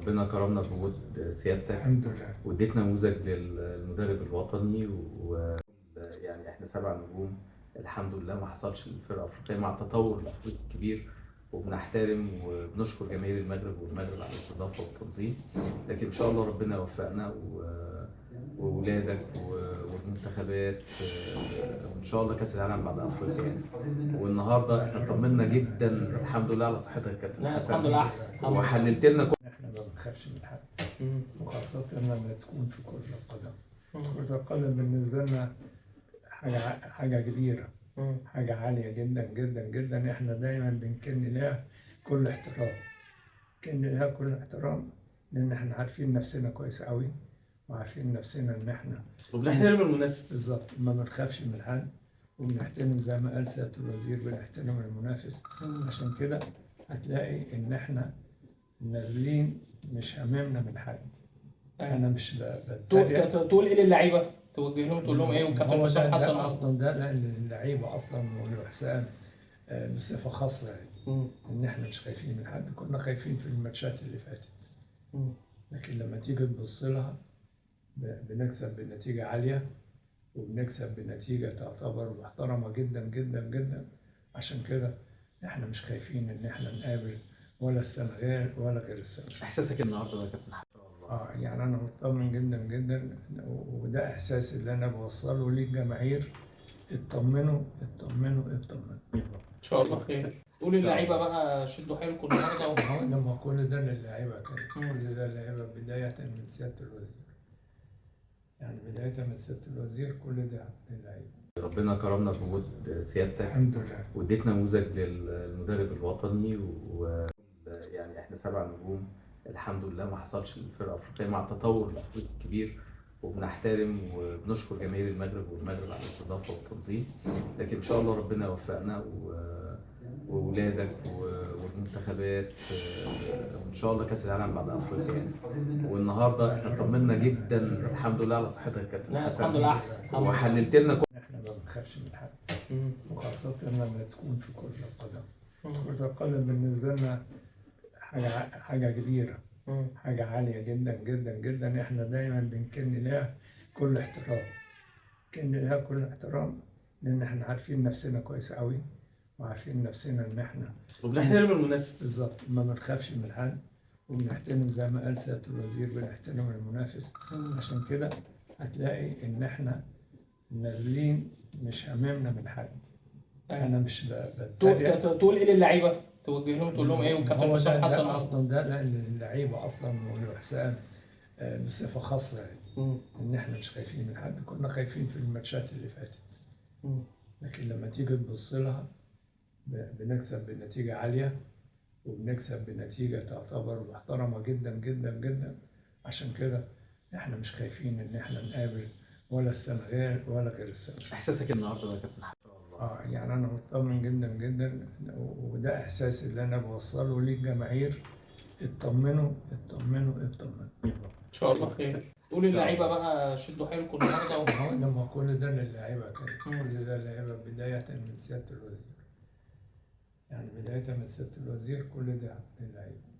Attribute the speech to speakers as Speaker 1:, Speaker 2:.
Speaker 1: ربنا كرمنا بوجود سيادتك
Speaker 2: الحمد لله.
Speaker 1: واديتنا نموذج للمدرب الوطني يعني احنا 7 نجوم الحمد لله، ما حصلش للفرقه الافريقيه مع التطور الافريقي الكبير، وبنحترم وبنشكر جماهير المغرب والمغرب على الاستضافه والتنظيم. لكن ان شاء الله ربنا يوفقنا واولادك والمنتخبات، وان شاء الله كاس العالم بعد افريقيا يعني. والنهارده احنا طمنا جدا الحمد لله على صحتك يا كابتن
Speaker 3: لا
Speaker 1: حسن،
Speaker 3: الحمد لله احسن.
Speaker 1: وحللت لنا
Speaker 2: احنا ما بنخافش من حد، وخاصة لما تكون في كرة القدم. كرة القدم بالنسبة لنا حاجة كبيرة، حاجة عالية جدا جدا جدا. احنا دايما بنكن لها كل احترام، كل احترام، لان احنا عارفين نفسنا كويس قوي، وعارفين نفسنا ان احنا
Speaker 1: وبنحترم المنافس
Speaker 2: بالظبط، ما بنخافش من حد، وبنحترم زي ما قال سيادة الوزير بنحترم المنافس. عشان كده هتلاقي ان احنا نازلين مش هممنا من حد. انا مش بتريق.
Speaker 3: تقول ايه للعيبه؟ توجه لهم تقول لهم ايه؟ والكابتن
Speaker 2: هو
Speaker 3: حسام
Speaker 2: ده
Speaker 3: حسن
Speaker 2: اصلا، ده لان اللعيبه اصلا والحسام بصفه خاصه يعني ان احنا مش خايفين من حد. كنا خايفين في الماتشات اللي فاتت، لكن لما تيجي تبص لها بنكسب بنتيجه عاليه، وبنكسب بنتيجه تعتبر محترمه جدا جدا جدا. عشان كده احنا مش خايفين ان احنا نقابل ولا السنغال ولا غير السنغال.
Speaker 1: احساسك النهارده يا كابتن حسن؟
Speaker 2: يعني انا مطمن جدا جدا، وده احساسي اللي انا بوصله للجماهير. اطمنوا اطمنوا اطمنوا،
Speaker 3: ان شاء الله خير. قول للعيبه بقى شدوا حيلكم النهارده.
Speaker 2: لما كل ده للعيبه كان كل ده للعيبه بدايه من سياده الوزير، يعني بدايه من سياده الوزير كل ده للعيبه.
Speaker 1: ربنا كرمنا بوجود سيادتك
Speaker 2: الحمد لله.
Speaker 1: واديتنا نموذج للمدرب الوطني، ويعني احنا 7 نجوم الحمد لله، ما حصلش للفرقه الافريقيه مع التطور الافريقي الكبير، وبنحترم وبنشكر جماهير المغرب والمغرب على الاستضافه والتنظيم. لكن ان شاء الله ربنا يوفقنا واولادك والمنتخبات، وان شاء الله كاس العالم بعد افريقيا يعني. والنهارده احنا طمنا جدا الحمد لله على صحتك يا كابتن
Speaker 3: لا
Speaker 1: حسن،
Speaker 3: الحمد لله احسن.
Speaker 2: وحللت لنا احنا ما بنخافش من حد، وخاصة لما تكون في كرة القدم. كرة القدم بالنسبة لنا حاجة كبيرة، حاجة عالية جدا جدا جدا. احنا دايما بنكن لها كل احترام، كل احترام، لان احنا عارفين نفسنا كويس قوي، وعارفين نفسنا ان احنا
Speaker 1: وبنحترم المنافس
Speaker 2: بالظبط، ما بنخافش من حد، وبنحترم زي ما قال سيادة الوزير بنحترم المنافس. عشان كده هتلاقي ان احنا نازلين مش هممنا من حد. انا مش بتريق.
Speaker 3: تقول ايه للعيبه؟ توجه لهم تقول لهم ايه؟ والكابتن حسام حسن
Speaker 2: اصلا ده لان اللعيبه اصلا والحسام بصفه خاصه يعني ان احنا مش خايفين من حد. كنا خايفين في الماتشات اللي فاتت، لكن لما تيجي تبص لها بنكسب بنتيجه عاليه، وبنكسب بنتيجه تعتبر محترمه جدا جدا جدا. عشان كده احنا مش خايفين ان احنا نقابل ولا السنغال ولا غير السنغال.
Speaker 1: احساسك النهارده يا كابتن حسن؟
Speaker 2: يعني انا مطمن جدا جدا، وده احساسي اللي انا بوصله للجماهير. اطمنوا اطمنوا اطمنوا،
Speaker 3: ان شاء الله خير. قول للعيبه بقى شدوا حيلكم النهارده.
Speaker 2: لما كل ده للعيبه كان كل ده للعيبه بدايه من سياده الوزير، يعني بدايه من سياده الوزير كل ده للعيبه.